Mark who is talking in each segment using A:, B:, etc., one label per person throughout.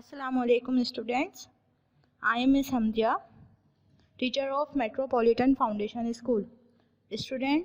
A: Assalamu alaikum students. I am Miss Hamdia, teacher of Metropolitan Foundation School. Student,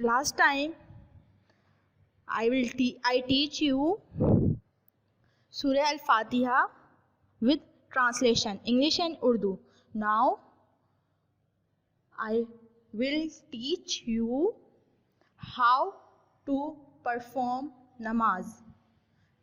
A: last time I teach you Surah Al-Fatiha with translation English and Urdu. Now I will teach you how to perform namaz,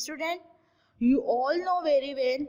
A: Student, you all know very well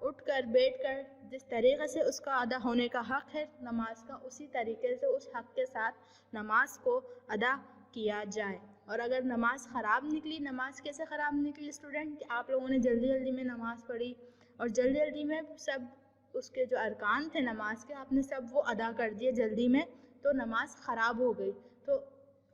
A: اٹھ کر بیٹھ کر جس طریقے سے اس کا ادا ہونے کا حق ہے نماز کا، اسی طریقے سے اس حق کے ساتھ نماز کو ادا کیا جائے۔ اور اگر نماز خراب نکلی، نماز کیسے خراب نکلی اسٹوڈنٹ، کہ آپ لوگوں نے جلدی جلدی میں نماز پڑھی اور جلدی جلدی میں سب اس کے جو ارکان تھے نماز کے آپ نے سب وہ ادا کر دیے جلدی میں، تو نماز خراب ہو گئی۔ تو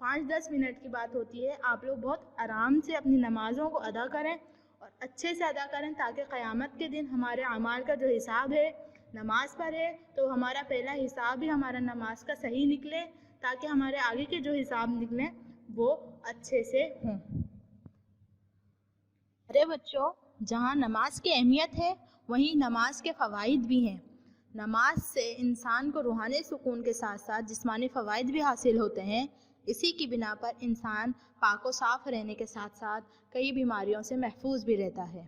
A: 5-10 منٹ کی بات ہوتی ہے، آپ لوگ بہت آرام سے اپنی نمازوں کو ادا کریں اور اچھے سے ادا کریں، تاکہ قیامت کے دن ہمارے اعمال کا جو حساب ہے نماز پر ہے تو ہمارا پہلا حساب بھی ہمارا نماز کا صحیح نکلے، تاکہ ہمارے آگے کے جو حساب نکلیں وہ اچھے سے ہوں۔ ارے بچوں، جہاں نماز کی اہمیت ہے وہیں نماز کے فوائد بھی ہیں۔ نماز سے انسان کو روحانی سکون کے ساتھ ساتھ جسمانی فوائد بھی حاصل ہوتے ہیں۔ اسی کی بنا پر انسان پاک و صاف رہنے کے ساتھ ساتھ کئی بیماریوں سے محفوظ بھی رہتا ہے۔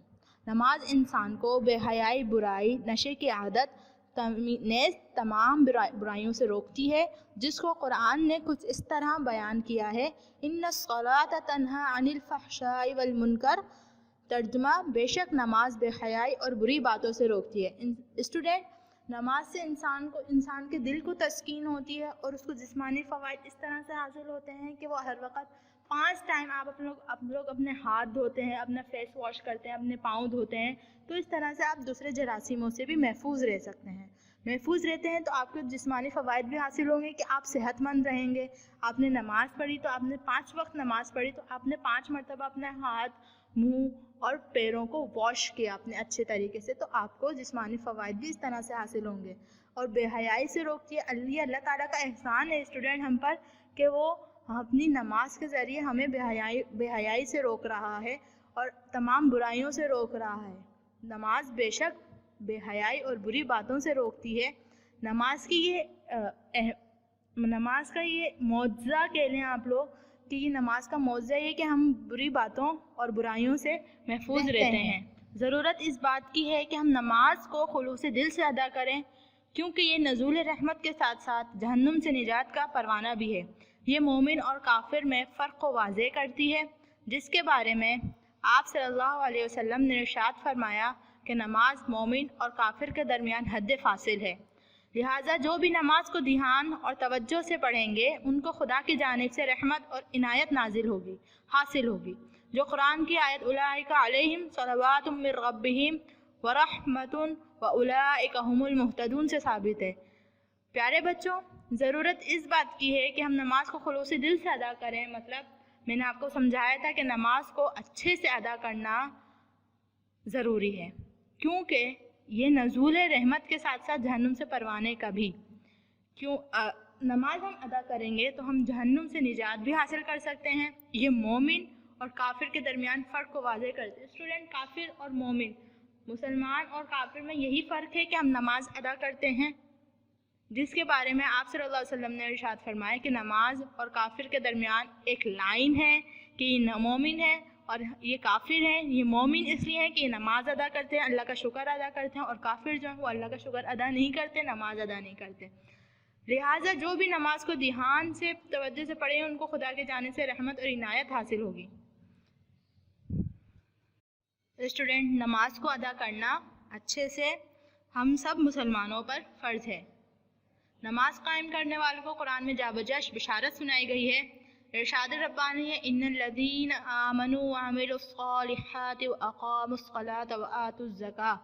A: نماز انسان کو بے حیائی، برائی، نشے کی عادت نیز تمام برائیوں سے روکتی ہے، جس کو قرآن نے کچھ اس طرح بیان کیا ہے، ان الصلاۃ تنہی عن الفحشاء والمنکر، ترجمہ بے شک نماز بے حیائی اور بری باتوں سے روکتی ہے۔ اسٹوڈنٹ، نماز سے انسان کے دل کو تسکین ہوتی ہے اور اس کو جسمانی فوائد اس طرح سے حاصل ہوتے ہیں کہ وہ ہر وقت 5 ٹائم آپ لوگ اپنے ہاتھ دھوتے ہیں، اپنا فیس واش کرتے ہیں، اپنے پاؤں دھوتے ہیں، تو اس طرح سے آپ دوسرے جراثیموں سے بھی محفوظ رہ سکتے ہیں۔ محفوظ رہتے ہیں تو آپ کو جسمانی فوائد بھی حاصل ہوں گے کہ آپ صحت مند رہیں گے۔ آپ نے نماز پڑھی تو آپ نے 5 وقت نماز پڑھی تو آپ نے 5 مرتبہ اپنے ہاتھ، منہ اور پیروں کو واش کیا اپنے اچھے طریقے سے، تو آپ کو جسمانی فوائد بھی اس طرح سے حاصل ہوں گے۔ اور بے حیائی سے روکتی ہے، اللہ تعالیٰ کا احسان ہے اسٹوڈنٹ ہم پر کہ وہ اپنی نماز کے ذریعے ہمیں بے حیائی سے روک رہا ہے اور تمام برائیوں سے روک رہا ہے۔ نماز بے شک بے حیائی اور بری باتوں سے روکتی ہے۔ نماز کا یہ معجزہ کہہ لیں آپ لوگ کہ یہ نماز کا معجزہ یہ کہ ہم بری باتوں اور برائیوں سے محفوظ رہتے ہیں۔ ضرورت اس بات کی ہے کہ ہم نماز کو خلوص دل سے ادا کریں، کیونکہ یہ نزول رحمت کے ساتھ ساتھ جہنم سے نجات کا پروانہ بھی ہے۔ یہ مومن اور کافر میں فرق کو واضح کرتی ہے، جس کے بارے میں آپ صلی اللہ علیہ وسلم نے ارشاد فرمایا کہ نماز مومن اور کافر کے درمیان حد فاصل ہے، لہٰذا جو بھی نماز کو دھیان اور توجہ سے پڑھیں گے ان کو خدا کی جانب سے رحمت اور عنایت حاصل ہوگی، جو قرآن کی آیت اولئک علیہم صلوات من ربہم ورحمۃ واولئک ھم المہتدون سے ثابت ہے۔ پیارے بچوں، ضرورت اس بات کی ہے کہ ہم نماز کو خلوص دل سے ادا کریں، مطلب میں نے آپ کو سمجھایا تھا کہ نماز کو اچھے سے ادا کرنا ضروری ہے، کیونکہ یہ نزول رحمت کے ساتھ ساتھ جہنم سے پروانے کا بھی۔ نماز ہم ادا کریں گے تو ہم جہنم سے نجات بھی حاصل کر سکتے ہیں۔ یہ مومن اور کافر کے درمیان فرق کو واضح کرتے ہیں۔ اسٹوڈنٹ، کافر اور مومن، مسلمان اور کافر میں یہی فرق ہے کہ ہم نماز ادا کرتے ہیں، جس کے بارے میں آپ صلی اللہ علیہ وسلم نے ارشاد فرمایا کہ نماز اور کافر کے درمیان ایک لائن ہے کہ یہ مومن ہے اور یہ کافر ہیں۔ یہ مومن اس لیے ہے کہ یہ نماز ادا کرتے ہیں، اللہ کا شکر ادا کرتے ہیں، اور کافر جو ہیں وہ اللہ کا شکر ادا نہیں کرتے، نماز ادا نہیں کرتے۔ لہٰذا جو بھی نماز کو دھیان سے توجہ سے پڑھیں ان کو خدا کے جانب سے رحمت اور عنایت حاصل ہوگی۔ اسٹوڈنٹ، نماز کو ادا کرنا اچھے سے ہم سب مسلمانوں پر فرض ہے۔ نماز قائم کرنے والوں کو قرآن میں جا بجا بشارت سنائی گئی ہے۔ ارشاد ربانی ہے، ان الذین آمنوا وعملوا الصالحات واقاموا الصلاة وآتوا الزکاة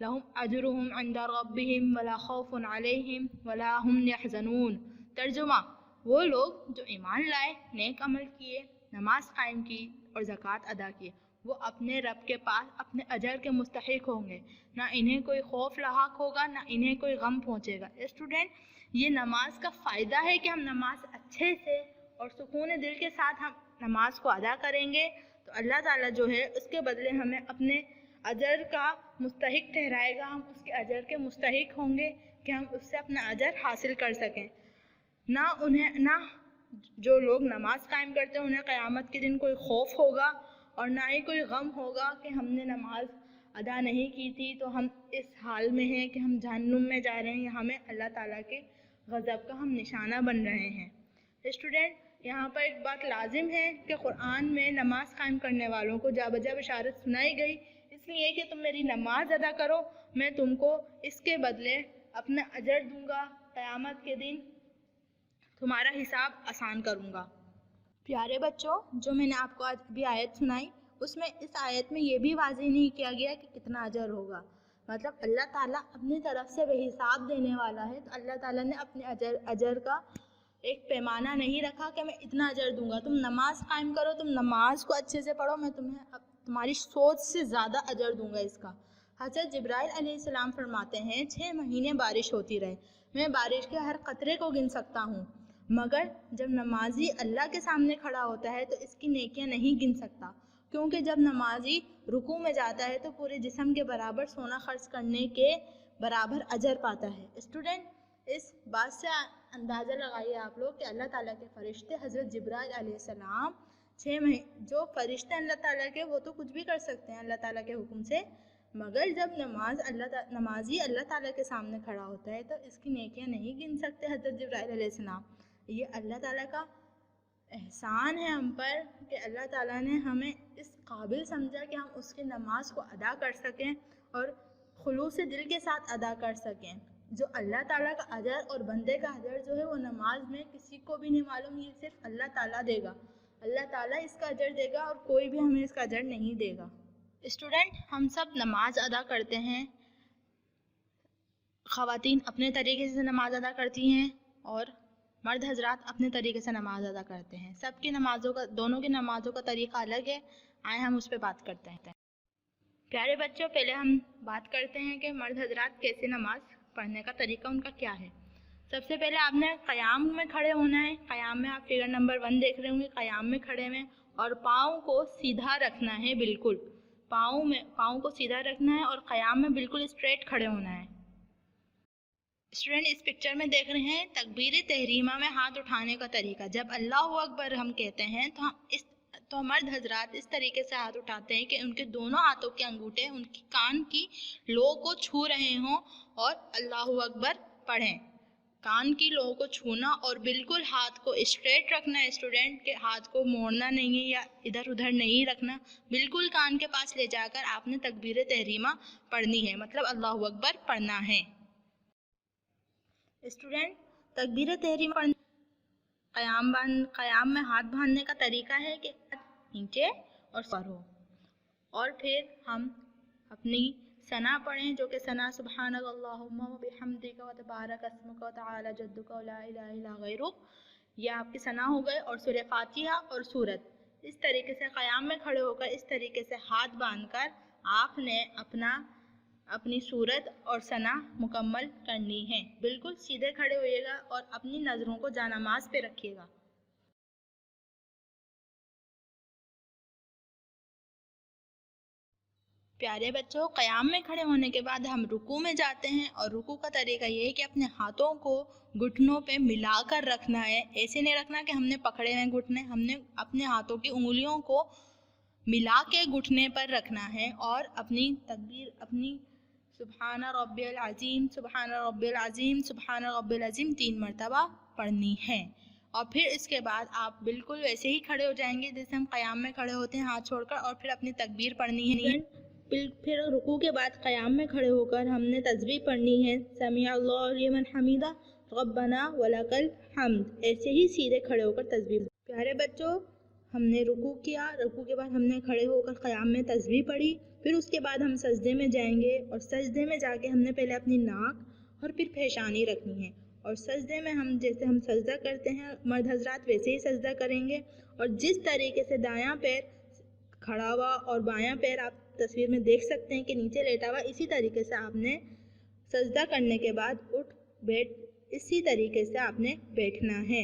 A: لهم اجرهم عند ربهم ولا خوف علیہم ولا هم يحزنون۔ ترجمہ، وہ لوگ جو ایمان لائے، نیک عمل کیے، نماز قائم کی اور زکوٰۃ ادا کی، وہ اپنے رب کے پاس اپنے اجر کے مستحق ہوں گے، نہ انہیں کوئی خوف لاحق ہوگا، نہ انہیں کوئی غم پہنچے گا۔ اسٹوڈنٹ، یہ نماز کا فائدہ ہے کہ ہم نماز اچھے سے اور سکون دل کے ساتھ ہم نماز کو ادا کریں گے تو اللہ تعالیٰ جو ہے اس کے بدلے ہمیں اپنے اجر کا مستحق ٹھہرائے گا، ہم اس کے اجر کے مستحق ہوں گے کہ ہم اس سے اپنا اجر حاصل کر سکیں۔ نہ جو لوگ نماز قائم کرتے ہیں انہیں قیامت کے دن کوئی خوف ہوگا اور نہ ہی کوئی غم ہوگا کہ ہم نے نماز ادا نہیں کی تھی تو ہم اس حال میں ہیں کہ ہم جہنم میں جا رہے ہیں یا ہمیں اللہ تعالیٰ کے غضب کا ہم نشانہ بن رہے ہیں۔ اسٹوڈنٹ، یہاں پر ایک بات لازم ہے کہ قرآن میں نماز قائم کرنے والوں کو جا بجا بشارت سنائی گئی، اس لیے کہ تم میری نماز ادا کرو میں تم کو اس کے بدلے اپنا اجر دوں گا، قیامت کے دن تمہارا حساب آسان کروں گا۔ پیارے بچوں، جو میں نے آپ کو آج بھی آیت سنائی، اس میں اس آیت میں یہ بھی واضح نہیں کیا گیا کہ کتنا اجر ہوگا۔ مطلب اللہ تعالیٰ اپنی طرف سے بے حساب دینے والا ہے، تو اللہ تعالیٰ نے اپنے اجر کا ایک پیمانہ نہیں رکھا کہ میں اتنا اجر دوں گا۔ تم نماز قائم کرو، تم نماز کو اچھے سے پڑھو، میں تمہیں تمہاری سوچ سے زیادہ اجر دوں گا اس کا۔ حضرت جبرائیل علیہ السلام فرماتے ہیں 6 مہینے بارش ہوتی رہے، میں بارش کے ہر قطرے کو گن سکتا ہوں، مگر جب نمازی اللہ کے سامنے کھڑا ہوتا ہے تو اس کی نیکیاں نہیں گن سکتا، کیونکہ جب نمازی رکوع میں جاتا ہے تو پورے جسم کے برابر سونا خرچ کرنے کے برابر اجر پاتا ہے۔ اسٹوڈنٹ، اس بات سے اندازہ لگائیے آپ لوگ کہ اللہ تعالیٰ کے فرشتے حضرت جبرائیل علیہ السلام جو فرشتے اللہ تعالیٰ کے، وہ تو کچھ بھی کر سکتے ہیں اللہ تعالیٰ کے حکم سے، مگر جب نمازی اللہ تعالیٰ کے سامنے کھڑا ہوتا ہے تو اس کی نیکیاں نہیں گن سکتے حضرت جبرائیل علیہ السلام۔ یہ اللہ تعالیٰ کا احسان ہے ہم پر کہ اللہ تعالیٰ نے ہمیں اس قابل سمجھا کہ ہم اس کی نماز کو ادا کر سکیں اور خلوص دل کے ساتھ ادا کر سکیں۔ جو اللہ تعالیٰ کا اجر اور بندے کا اجر جو ہے وہ نماز میں کسی کو بھی نہیں معلوم، یہ صرف اللہ تعالیٰ دے گا۔ اللہ تعالیٰ اس کا اجر دے گا اور کوئی بھی ہمیں اس کا اجر نہیں دے گا۔ اسٹوڈنٹ، ہم سب نماز ادا کرتے ہیں، خواتین اپنے طریقے سے نماز ادا کرتی ہیں اور مرد حضرات اپنے طریقے سے نماز ادا کرتے ہیں۔ سب کی نمازوں کا، دونوں کی نمازوں کا طریقہ الگ ہے۔ آئے ہم اس پہ بات کرتے ہیں۔ پیارے بچوں، پہلے ہم بات کرتے ہیں کہ مرد حضرات کیسے نماز پڑھنے کا طریقہ ان کا کیا ہے۔ سب سے پہلے آپ نے قیام میں کھڑے ہونا ہے۔ قیام میں آپ فگر نمبر 1 دیکھ رہے ہوں گے، قیام میں کھڑے میں، اور پاؤں کو سیدھا رکھنا ہے، بالکل پاؤں کو سیدھا رکھنا ہے اور قیام میں بالکل اسٹریٹ کھڑے ہونا ہے۔ اسٹوڈنٹ، اس پکچر میں دیکھ رہے ہیں تکبیر تحریمہ میں ہاتھ اٹھانے کا طریقہ۔ جب اللہ اکبر ہم کہتے ہیں تو مرد حضرات اس طریقے سے ہاتھ اٹھاتے ہیں کہ ان کے دونوں ہاتھوں کے انگوٹھے ان کی کان کی لو کو چھو رہے ہوں اور اللہ اکبر پڑھیں۔ کان کی لو کو چھونا اور بالکل ہاتھ کو اسٹریٹ رکھنا ہے اسٹوڈنٹ، کہ ہاتھ کو موڑنا نہیں ہے یا ادھر ادھر نہیں رکھنا، بالکل کان کے پاس لے جا کر آپ نے تکبیر تحریمہ پڑھنی ہے، مطلب اللہ اکبر پڑھنا ہے۔ اسٹوڈنٹ، تکبیر تحریمہ پڑھنے قیام میں ہاتھ باندھنے کا طریقہ ہے کہ نیچے اور سر ہو، اور پھر ہم اپنی ثنا پڑھیں، جو کہ ثنا سبحانک اللہم و بحمدک و تبارک اسمک و تعالی جدک و لا الہ الا غیرک، یہ آپ کی ثنا ہو گئے، اور سورہ فاتحہ اور سورت۔ اس طریقے سے قیام میں کھڑے ہو کر اس طریقے سے ہاتھ باندھ کر آپ نے اپنی سورت اور ثنا مکمل کرنی ہے۔ بالکل سیدھے کھڑے ہوئیے گا اور اپنی نظروں کو جانماز پہ رکھیے گا۔ پیارے بچوں، قیام میں کھڑے ہونے کے بعد ہم رکوع میں جاتے ہیں، اور رکوع کا طریقہ یہ ہے کہ اپنے ہاتھوں کو گھٹنوں پہ ملا کر رکھنا ہے۔ ایسے نہیں رکھنا کہ ہم نے پکڑے ہوئے گھٹنے، ہم نے اپنے ہاتھوں کی انگلیوں کو ملا کے گھٹنے پر رکھنا ہے، اور اپنی تکبیر، اپنی سبحان ربی العظیم، سبحان ربی العظیم، سبحان ربی العظیم 3 مرتبہ پڑھنی ہے۔ اور پھر اس کے بعد آپ بالکل ویسے ہی کھڑے ہو جائیں گے جیسے ہم قیام میں کھڑے ہوتے ہیں، ہاتھ چھوڑ کر، اور پھر اپنی تکبیر پڑھنی ہے۔ پھر رکوع کے بعد قیام میں کھڑے ہو کر ہم نے تسبیح پڑھنی ہے، سمیع اللہ لمن حمیدہ ربنا ولک الحمد، ایسے ہی سیدھے کھڑے ہو کر تسبیح۔ پیارے بچوں، ہم نے رکوع کیا، رکوع کے بعد ہم نے کھڑے ہو کر قیام میں تسبیح پڑھی، پھر اس کے بعد ہم سجدے میں جائیں گے، اور سجدے میں جا کے ہم نے پہلے اپنی ناک اور پھر پیشانی رکھنی ہے، اور سجدے میں جیسے ہم سجدہ کرتے ہیں مرد حضرات ویسے ہی سجدہ کریں گے، اور جس طریقے سے دایاں پیر کھڑا ہوا اور بایاں پیر آپ تصویر میں دیکھ سکتے ہیں کہ نیچے لیٹا ہوا، اسی طریقے سے آپ نے سجدہ کرنے کے بعد اسی طریقے سے آپ نے بیٹھنا ہے،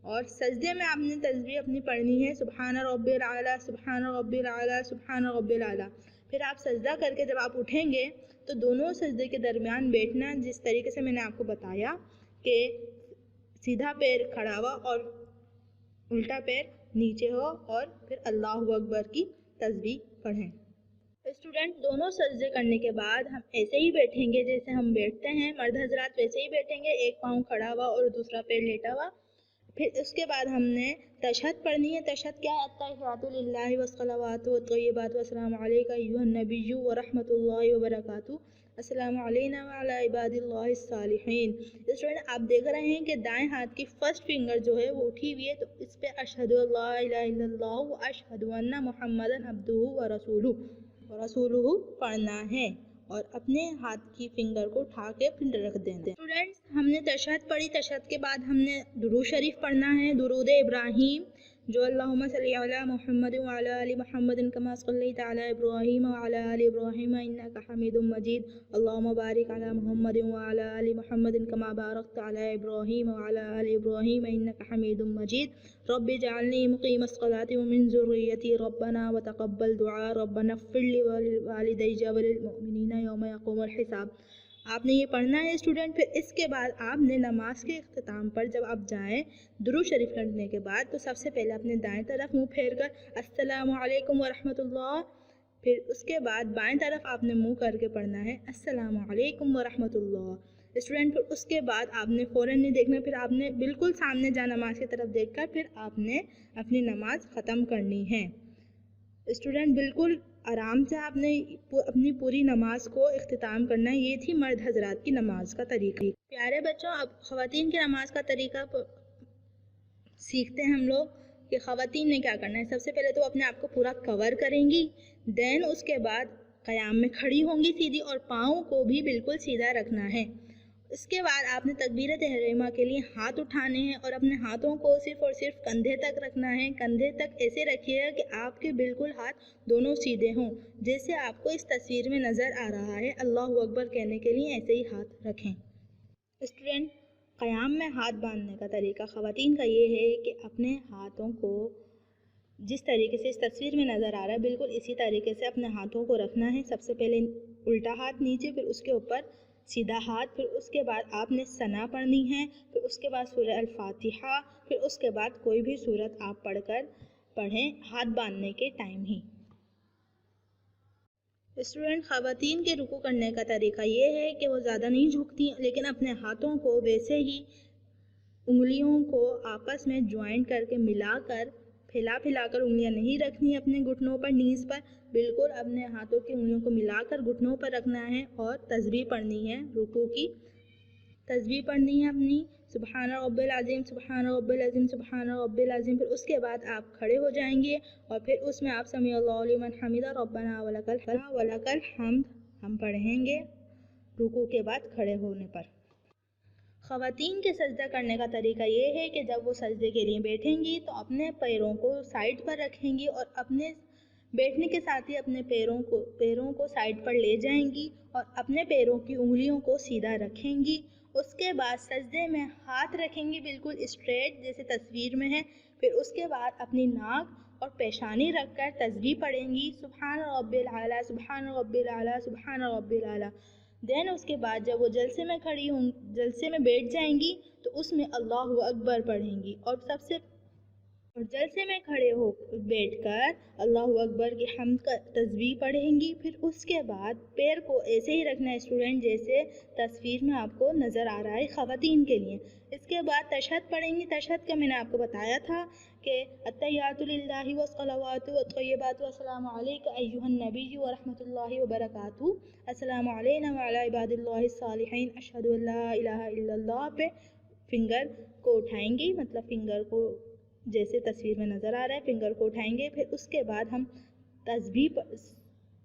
A: اور سجدے میں آپ نے تسبیح اپنی پڑھنی ہے، سبحان ربی الاعلیٰ، سبحان ربی الاعلیٰ، سبحان ربی الاعلیٰ۔ پھر آپ سجدہ کر کے جب آپ اٹھیں گے تو دونوں سجدے کے درمیان بیٹھنا، جس طریقے سے میں نے آپ کو بتایا کہ سیدھا پیر کھڑا ہوا اور الٹا پیر نیچے ہو، اور پھر اللہ اکبر کی تسبیح پڑھیں۔ اسٹوڈنٹ، دونوں سجدے کرنے کے بعد ہم ایسے ہی بیٹھیں گے جیسے ہم بیٹھتے ہیں، مرد حضرات ویسے ہی بیٹھیں گے، ایک پاؤں کھڑا ہوا اور دوسرا پیر لیٹا ہوا، پھر اس کے بعد ہم نے تشہد پڑھنی ہے. تشہد کیا ہے؟ التحیات للہ والصلوات والطیبات والسلام علیک ایھا النبی ورحمۃ اللہ وبرکاتہ السلام علینا وعلی عباد اللہ الصالحین. اسٹوڈنٹ آپ دیکھ رہے ہیں کہ دائیں ہاتھ کی فرسٹ فنگر جو ہے وہ اٹھی ہوئی ہے, تو اس پہ اشہد ان لا الہ الا اللہ واشہد ان محمدا عبدہ ورسولہ پڑھنا ہے اور اپنے ہاتھ کی فنگر کو اٹھا کے پھر رکھ دیں. اسٹوڈینٹس ہم نے تشہد پڑھی. تشہد کے بعد ہم نے درود شریف پڑھنا ہے, درود ابراہیم جو اللہم صلی علی محمد وعلی آل محمد کما صلیت علی ابراہیم وعلی آل ابراہیم انک حمید مجید اللہم بارک علی محمد وعلی آل محمد کما بارکت علی ابراہیم وعلی آل ابراہیم انک حمید مجید رب اجعلنی مقیم الصلاۃ ومن ذریتی ربنا وتقبل دعاء ربنا اغفر لی ولوالدی وللمؤمنین یوم یقوم الحساب. آپ نے یہ پڑھنا ہے اسٹوڈنٹ. پھر اس کے بعد آپ نے نماز کے اختتام پر جب آپ جائیں درود شریف کرنے کے بعد, تو سب سے پہلے اپنے دائیں طرف منہ پھیر کر السلام علیکم ورحمۃ اللہ, پھر اس کے بعد بائیں طرف آپ نے منہ کر کے پڑھنا ہے السلام علیکم ورحمۃ اللہ. اسٹوڈنٹ پھر اس کے بعد آپ نے فوراً نہیں دیکھنا, پھر آپ نے بالکل سامنے جا نماز کی طرف دیکھ کر پھر آپ نے اپنی نماز ختم کرنی ہے. اسٹوڈنٹ بالکل آرام سے آپ نے اپنی پوری نماز کو اختتام کرنا ہے. یہ تھی مرد حضرات کی نماز کا طریقہ. پیارے بچوں اب خواتین کی نماز کا طریقہ سیکھتے ہیں ہم لوگ کہ خواتین نے کیا کرنا ہے. سب سے پہلے تو اپنے آپ کو پورا کور کریں گی, دین اس کے بعد قیام میں کھڑی ہوں گی سیدھی, اور پاؤں کو بھی بالکل سیدھا رکھنا ہے. اس کے بعد آپ نے تکبیر تحریمہ کے لیے ہاتھ اٹھانے ہیں اور اپنے ہاتھوں کو صرف اور صرف کندھے تک رکھنا ہے. کندھے تک ایسے رکھیے گا کہ آپ کے بالکل ہاتھ دونوں سیدھے ہوں, جیسے آپ کو اس تصویر میں نظر آ رہا ہے. اللہ اکبر کہنے کے لیے ایسے ہی ہاتھ رکھیں. اسٹوڈنٹ قیام میں ہاتھ باندھنے کا طریقہ خواتین کا یہ ہے کہ اپنے ہاتھوں کو جس طریقے سے اس تصویر میں نظر آ رہا ہے بالکل اسی طریقے سے اپنے ہاتھوں کو رکھنا ہے. سب سے پہلے الٹا ہاتھ نیچے, پھر اس کے اوپر سیدھا ہاتھ, پھر اس کے بعد آپ نے ثنا پڑھنی ہے, پھر اس کے بعد سورہ الفاتحہ, پھر اس کے بعد کوئی بھی سورت آپ پڑھیں ہاتھ باندھنے کے ٹائم ہی. اسٹوڈنٹ خواتین کے رکوع کرنے کا طریقہ یہ ہے کہ وہ زیادہ نہیں جھکتی, لیکن اپنے ہاتھوں کو ویسے ہی انگلیوں کو آپس میں جوائنٹ کر کے ملا کر پھیلا کر انگلیاں نہیں رکھنی اپنے گھٹنوں پر نیز پر, بالکل اپنے ہاتھوں کی انگلیوں کو ملا کر گھٹنوں پر رکھنا ہے. اور تسبیح پڑھنی ہے, رکوع کی تسبیح پڑھنی ہے اپنی سبحان رب العظیم سبحان رب العظیم سبحان رب العظیم. پھر اس کے بعد آپ کھڑے ہو جائیں گے اور پھر اس میں آپ سمیع اللہ لمن حمدہ ربنا ولک الحمد ہم پڑھیں گے رکوع کے بعد کھڑے ہونے پر. خواتین کے سجدہ کرنے کا طریقہ یہ ہے کہ جب وہ سجدے کے لیے بیٹھیں گی تو اپنے پیروں کو سائڈ پر رکھیں گی اور اپنے بیٹھنے کے ساتھ ہی اپنے پیروں کو سائڈ پر لے جائیں گی اور اپنے پیروں کی انگلیوں کو سیدھا رکھیں گی. اس کے بعد سجدے میں ہاتھ رکھیں گی بالکل اسٹریٹ جیسے تصویر میں ہے. پھر اس کے بعد اپنی ناک اور پیشانی رکھ کر تسبیح پڑھیں گی سبحان رب العلی سبحان رب العلی سبحان رب العلی. دین اس کے بعد جب وہ جلسے میں بیٹھ جائیں گی تو اس میں اللہ اکبر پڑھیں گی اور جلسے میں کھڑے ہو بیٹھ کر اللہ اکبر کی حمد کا تسبیح پڑھیں گی. پھر اس کے بعد پیر کو ایسے ہی رکھنا ہے اسٹوڈنٹ جیسے تصویر میں آپ کو نظر آ رہا ہے خواتین کے لیے. اس کے بعد تشہد پڑھیں گی. تشہد کا میں نے آپ کو بتایا تھا کہ التحیات للہ والصلوات والطیبات والسلام علیک ایھا النبی ورحمۃ اللہ وبرکاتہ السلام علینا وعلی عباد اللہ الصالحین اشہد ان لا الہ الا اللہ پہ فنگر کو اٹھائیں گی, مطلب فنگر کو جیسے تصویر میں نظر آ رہا ہے فنگر کو اٹھائیں گے. پھر اس کے بعد ہم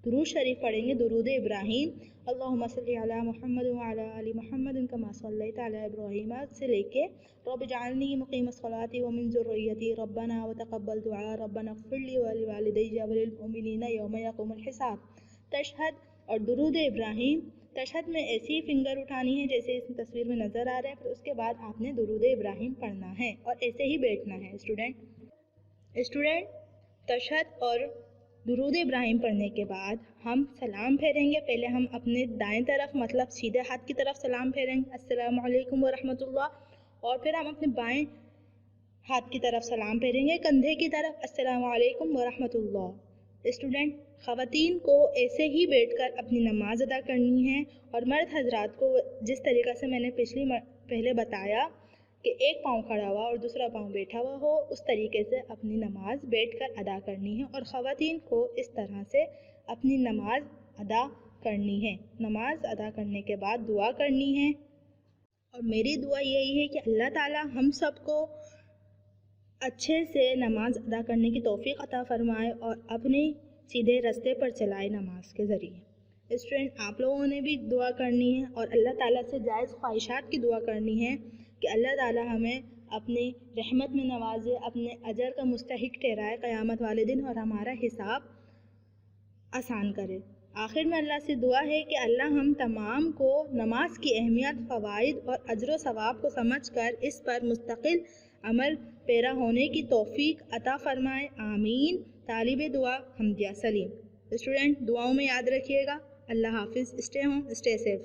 A: درود شریف پڑھیں گے, درود ابراہیم اللہم صلی علی محمد وعلی آل محمد کما صلیت علی ابراہیم سے لے کے رب اجعلنی مقیم الصلاۃ ومن ذریتی ربنا وتقبل دعاء ربنا اغفر لی ولوالدی وللمؤمنین یوم یقوم الحساب. تشہد اور درود ابراہیم تشہد میں ایسی فنگر اٹھانی ہے جیسے اس تصویر میں نظر آ رہا ہے. پھر اس کے بعد آپ نے درود ابراہیم پڑھنا ہے اور ایسے ہی بیٹھنا ہے. اسٹوڈنٹ تشہد اور درود ابراہیم پڑھنے کے بعد ہم سلام پھیریں گے. پہلے ہم اپنے دائیں طرف مطلب سیدھے ہاتھ کی طرف سلام پھیریں گے السلام علیکم ورحمۃ اللہ, اور پھر ہم اپنے بائیں ہاتھ کی طرف سلام پھیریں گے کندھے کی طرف السلام علیکم ورحمۃ اللہ. اسٹوڈنٹ خواتین کو ایسے ہی بیٹھ کر اپنی نماز ادا کرنی ہے اور مرد حضرات کو جس طریقہ سے میں نے پہلے بتایا کہ ایک پاؤں کھڑا ہوا اور دوسرا پاؤں بیٹھا ہوا ہو، اس طریقے سے اپنی نماز بیٹھ کر ادا کرنی ہے، اور خواتین کو اس طرح سے اپنی نماز ادا کرنی ہے۔ نماز ادا کرنے کے بعد دعا کرنی ہے، اور میری دعا یہی ہے کہ اللہ تعالیٰ ہم سب کو اچھے سے نماز ادا کرنے کی توفیق عطا فرمائے اور اپنے سیدھے راستے پر چلائے نماز کے ذریعے۔ اسٹوڈنٹ، آپ لوگوں نے بھی دعا کرنی ہے اور اللہ تعالیٰ سے جائز خواہشات کی دعا کرنی ہے کہ اللہ تعالیٰ ہمیں اپنی رحمت میں نوازے، اپنے اجر کا مستحق ٹھہرائے قیامت والے دن، اور ہمارا حساب آسان کرے۔ آخر میں اللہ سے دعا ہے کہ اللہ ہم تمام کو نماز کی اہمیت، فوائد اور اجر و ثواب کو سمجھ کر اس پر مستقل عمل پیرا ہونے کی توفیق عطا فرمائے، آمین۔ طالب دعا حمدیہ سلیم۔ اسٹوڈنٹ، دعاؤں میں یاد رکھیے گا۔ اللہ حافظ۔ Stay home, stay safe.